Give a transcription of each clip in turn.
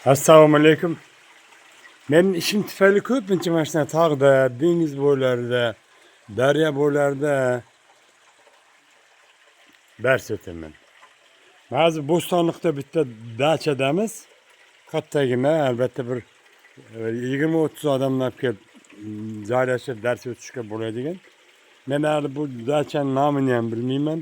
Assalomu alaykum. Mening ishim tufayli ko'pincha mana shunaqa tog'da, dengiz bo'ylarida, daryo bo'ylarida dars o'taman. Hozir Bo'stonliqda bitta dachadamiz. Kattagina, albatta bir 20-30 odamlar kelib joylashib dars o'tishga bo'ladigan. Men hali bu dachaning nomini ham bilmayman,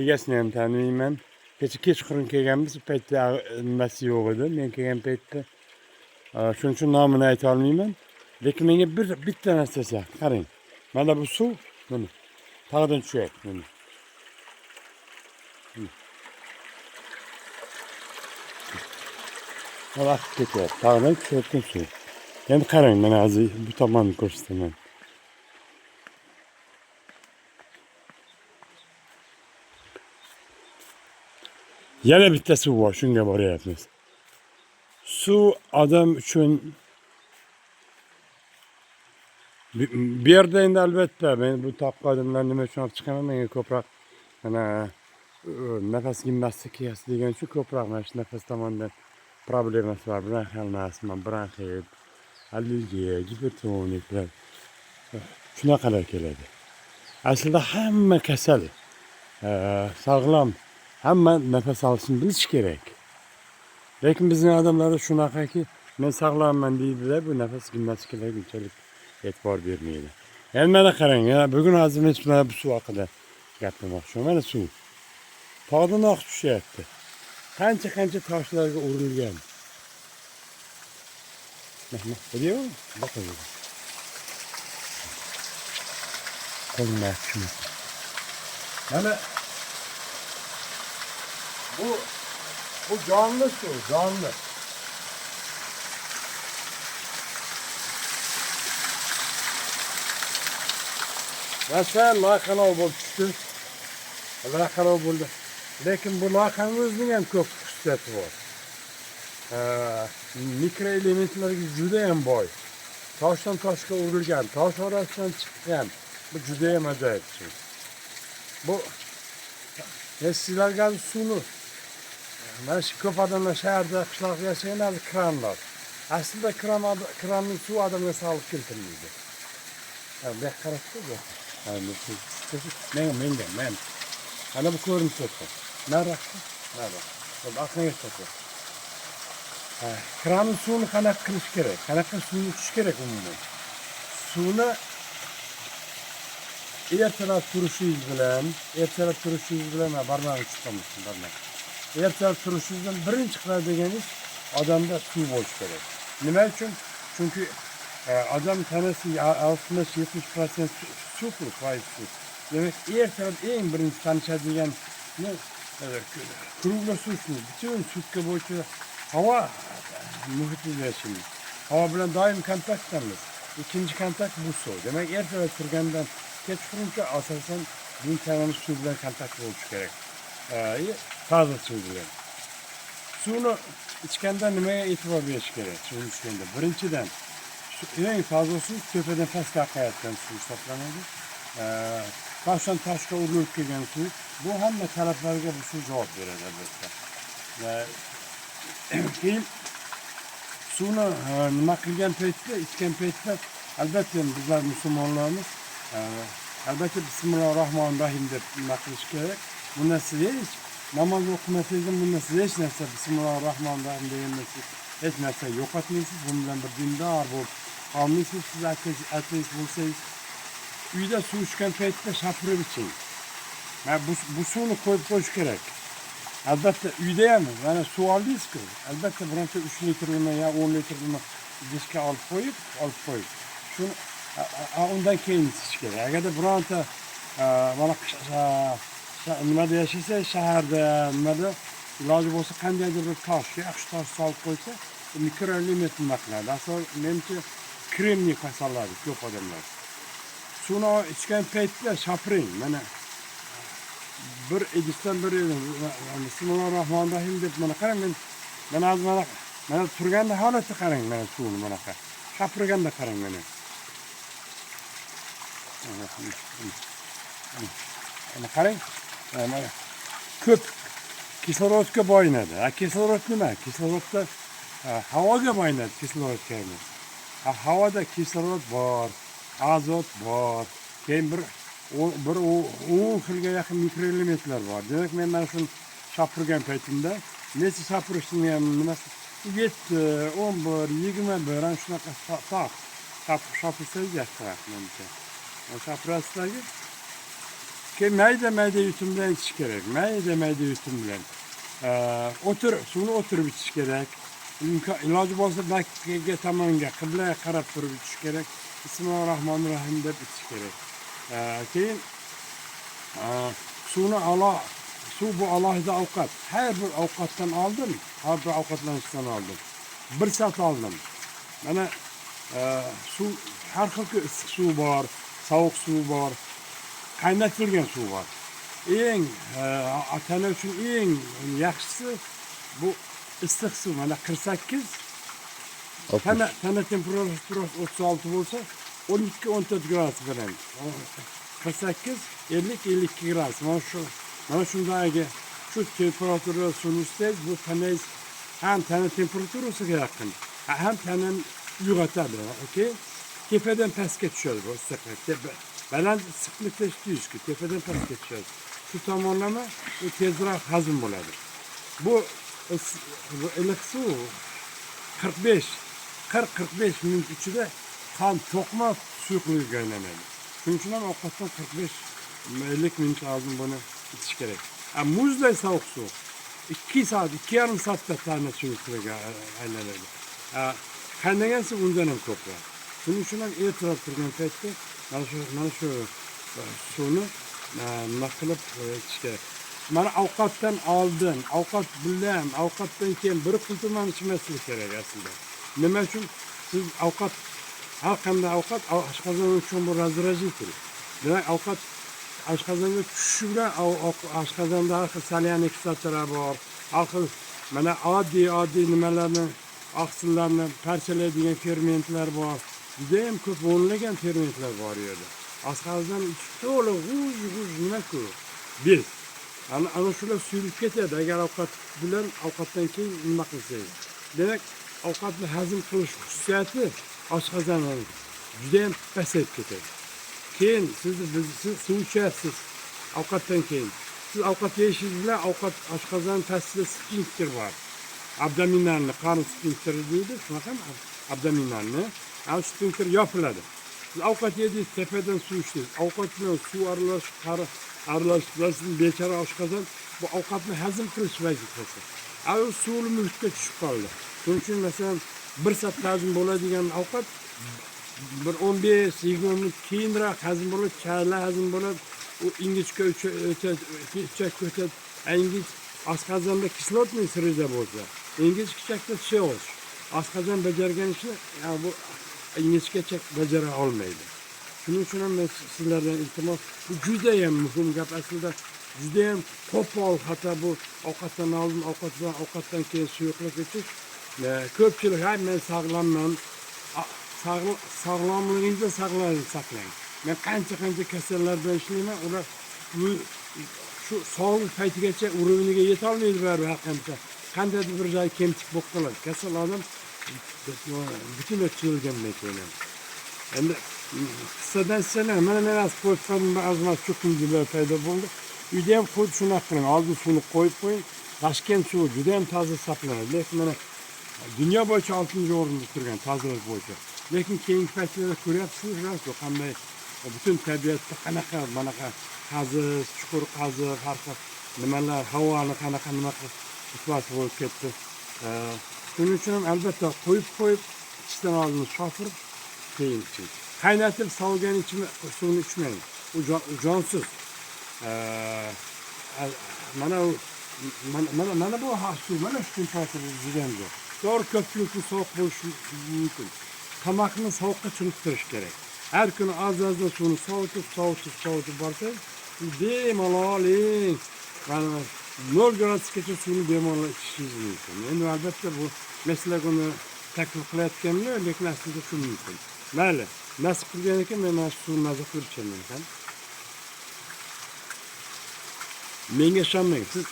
egasini ham tanimayman. Kechqurun kelganmiz, u paytda nimasi yo'q edi. Men kelgan paytda shuning uchun nomini ayta olmayman. Lekin menga bitta narsasi, qarang. Mana bu suv, mana tog'dan tushyapti, mana. Mana oqib ketyapti, tog'dan tushayotgan suv. Endi qarang, mana hozir bu tomonni ko'rsataman. Yana bitta suv bor, shunga boryapmiz. Suv odam uchun bu yerda endi albatta men bu toqqa odamlar nima uchun olib chiqaman, menga ko'proq mana nafas gimnastikasi degan uchun ko'proq mana shu nafas tomonidan problemasi bor. Bronxial astma, bronxit, allergiya, gipertoniklar shunaqalar keladi. Aslida hamma kasal sog'lom, hamma nafas olishni bilish kerak. Lekin bizning odamlar shunaqaki, men sog'lomman deydilar, bu nafas gimnastikalarga unchalik e'tibor bermaydi. Endi mana qarang, bugun hozir men mana bu suv haqida gapirmoqchiman. Mana suv tog'dan oqib tushyapti. Qancha toshlarga urilgan. Mana ko'ryapsizmi? Boqing. Qo'lmayapti. Mana bu canlı su, canlı. Mesela loyqalov bo'lib tushdi. Loyqalov bo'ldi. Lekin bu loyqamizning ham ko'p xususiyati bor. Mikroelementlarga juda ham boy. Toshdan toshga urilgan, tosh orasidan chiqqan. Bu juda ham ajoyib suv. Bu sizlarga suvni mana shu ko'p odamlar shaharda, qishloqda yashagan kranlar. Aslida kranning suvi odamga sog'lik keltirmaydi. Bu qarashdi bu. Men. Ana bu ko'rinib turibdi. Naraqda. Bu aqlga chiqdi. Kranning suvini qanaqa qilish kerak? Qanaqa suvni ichish kerak umuman? Suvni ertalab turishingiz bilan barmog'ingiz chiqamoqchi, barmog'. Ertalab turishingizdan birinchi qiladigan ish odamda suv bo'lishi kerak. Nima uchun? Chunki odam tanasi 60-70% suv, foiz suv. Demak, ertalab eng birinchi tanishadigan kruglov suvni, butun sutka bo'yicha havo muhitida yashaymiz. Havo bilan doim kontaktdamiz. Ikkinchi kontakt bu suv. Demak, ertalab turgandan kechquruncha asosan bu tanamiz suv bilan kontakt bo'lishi kerak. Toza suv bilan. Suvni ichganda nimaga e'tibor berish kerak? Suvni ichganda birinchidan eng toza suv tepadan pastga oqayotgan suv hisoblanadi. Toshdan toshga urilib kelgan suv. Bu hamma talablarga bu suv javob beradi albatta. Keyin suvni nima qilgan paytda, ichgan paytda albatta bizlar musulmonlarmiz albatta Bismillahirrohmanirrohim deb nima qilish kerak. Bunda siz hech namoz o'qimasangiz ham bunda siz hech narsa Bismillahirrohmanirrohim degansiz hech narsa yo'qotmaysiz. Bu bilan bir dindor bo'lib qolmaysiz. Siz ateist bo'lsangiz uyda suv ichgan paytda shapirib iching. Mana bu suvni qo'yib qo'yish kerak. Albatta uyda ham mana suv oldingiz-ku. Albatta bironta 3 litrni yo 10 litrni idishga olib qo'yib. Shuni undan keyin ichish kerak. Agarda bironta mana nimada yashasa, shaharda nimada iloji bo'lsa qandaydir bir tosh, yaxshi tosh solib qo'ysa, mikroelement nima qiladi? Asol menimcha kremniy kasallar ko'p odamlar. Suvni ichgan paytda shapiring. Mana bir idishdan bir Bismillahirrohmanirrohim deb mana qarang, mana turganda holatda qarang, mana suvni bunaqa. Shapirganda qarang mana. Mana qarang. Mana ko'p kislorodga boyinadi. Kislorod nima? Kislorodda havoga boyinadi kislorod kabi. Havoda kislorod bor, azot bor, keyin bir 10 xilga yaqin mikroelementlar bor. Demak, men mana shuni shopirgan paytimda necha shopirishni ham nimasi 7, 11, 21 ana shunaqa shopirsangiz yaxshiroq menimcha. Shopirasizlarki, keyin mayda yutum bilan ichish kerak. Mayda yutum bilan. Suvni o'tirib ichish kerak. Iloji bo'lsa dakikaga tomonga qiblaga qarab turib ichish kerak. Bismillahirrohmanirrohim deb ichish kerak. Keyin suv bu alohida ovqat. Har bir ovqatdan oldim, har bir ovqatlanishdan oldim. 1 soat oldim. Mana suv har xil issiq suv bor, sovuq suv bor, qaynatilgan suv bor. Eng tana uchun eng yaxshisi bu issiq suv. Mana 48 tana temperaturasi 36 bo'lsa 12-14 gradus bilan. 48 50-52 gradus. Mana shundagi shu temperaturada suvni ichsangiz bu tanangiz ham tana temperaturasiga yaqin, ham tanani uyg'otadi. Okay? Tepadan pastga tushadi bu issiqlik. Baland issiqlikda ishlashki, tepadan pastga tushadi. Shu tomonlama u tezroq hazm bo'ladi. Bu iliq suv 40-45 minut ichida qon to'qma suyuqligiga aylanadi. Shuning uchun ham ovqatdan 45-50 minut oldin buni ichish kerak. Muzday sovuq suv 2 soat, 2,5 soatda tana suyuqligiga aylanadi. Qaynagan suv undan ham ko'proq. Shuning uchun ham ertalab turgan paytda mana shu suvni nima qilib ichish kerak. Mana ovqatdan oldin, ovqat bilan, ovqatdan keyin bir qultumani ichmaslik kerak aslida. Nima uchun? Siz ovqat, har qanday ovqat oshqozon uchun bu раздражитель. Demak, ovqat oshqozonga tushishi bilan oshqozonda har xil solyanik kislotalar bor, har xil mana oddiy nimalarni, oqsillarni parchalaydigan fermentlar bor. Juda ham ko'p o'nlagan fermentlar bor u yerda. Oshqozon ichi to'la g'uj nima-ku? Bez. Ana shular suyulib ketadi agar ovqat bilan ovqatdan keyin nima qilsangiz. Demak, ovqatni hazm qilish xususiyati oshqozonning juda ham pasayib ketadi. Keyin siz suv ichasiz ovqatdan keyin. Siz ovqat yeyishingiz bilan oshqozon pastida sfinkter bor. Abdominalni qon sfinkteri deydi, shunaqami? Abdominalni. Ana sfinkter yopiladi. Siz ovqat yedingiz, tepadan suv ichdingiz. Ovqat bilan suv aralashib bechora oshqozon bu ovqatni hazm qilish vazifasi. U suvli muhitga tushib qoldi. Shuning uchun masalan 1 soat hazm bo'ladigan ovqat bir 15-20 minut keyinroq hazm bo'lib, chala hazm bo'lib, u ingichka ichakka o'tadi. Ingich oshqozonda kislotniy sirida bo'lsa, ingichka ichakda tushayo'q. Oshqozon bajargan ishni bu ingichka bajara olmaydi. Shuning uchun ham men sizlardan iltimos, bu juda ham muhim gap aslida. Juda ham qo'pol, hatto bu ovqatdan oldin, ovqatdan keyin suyuqlik ichish. Ko'pchilik men sog'lomman, sog'lomligingizni saqlang. Men qancha kasallar bilan ishlayman, ular shu sog'lik paytigacha urovniga yeta olmaydi baribir har qancha. Qandaydir bir joyi kemtik bo'lib qoladi. Kasal odam butunlay tuzilgandan keyin. Endi qissadan sana mana men azmat cho'qindilar paydo bo'ldi. Uyda ham xuddi shunaqa qiling. Oldin suvni qo'yib qo'ying. Toshkent suvi juda ham toza saqlanadi. Lekin mana dunyo bo'yicha 6-o'rinda turgan tozalik bo'yicha. Lekin keyingi paytlarda ko'ryapsizlar, qanday butun tabiatda qanaqa qazish, chuqur qazish, har xil nimalar, havoni qanaqa nima iflos bo'lib ketdi. Shuning uchun ham albatta qo'yib ichishdan oldin shofir keyin iching. Qaynatib sovigan suvni ichmang. U jonsiz. Mana bu suv, mana shu temperaturada juda ham zo'r. To'g'ri, ko'pchilikni sovuq bo'lishi mumkin. Tomoqni sovuqqa chiniqtirish kerak. Har kuni oz-ozdan suvni sovutib borsangiz, bemalol 0 gradusgacha suvni bemalol ichishingiz mumkin. Endi albatta bu sizlarga uni taklif qilayotganman, lekin aslida shu mumkin. Mayli, nasib qilgan ekan men mana shu suvni maza qilib ichaman. Menga ishonmang, siz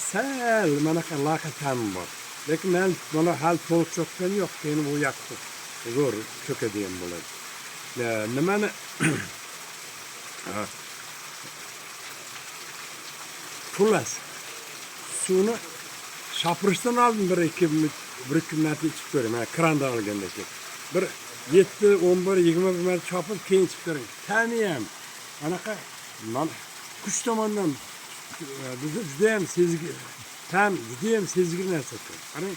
sal manaqa laqa ta'mi bor. Lekin men bana hal to'liq cho'kkan yo'q, keyin u yoqda zo'r cho'kadigan bo'ladi. Nimani xullas suvni shopirishdan oldin bir ikki marta ichib ko'ring. Mana krandan olganda bir 7, 11, 20 marta chopib keyin ichib ko'ring. Ta'mi ham anaqa kuch tomondan bizni judayam sezgir, ta'm judayam sezgir narsa. Qarang,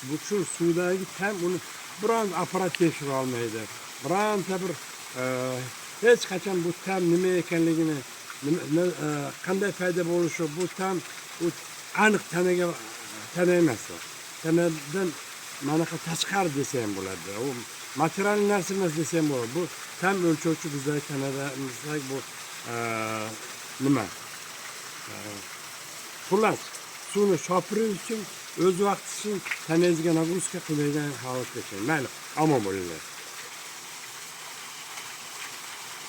bu shu suvdagi ta'm uni biron apparat tekshira olmaydi. Bironta bir hech qachon bu ta'm nima ekanligini, qanday paydo bo'lishi, bu ta'm aniq tana emas. Tanadan manaqa tashqari desa ham bo'ladi. U material narsa emas desa ham bo'ladi. Bu ta'm o'lchovchi bizda tanada bu nima? Xullas, suvni shopirish uchun o'z vaqti uchun tanangizga nagruska qiladigan holatga kelmaydi. Mayli, omon bo'linglar.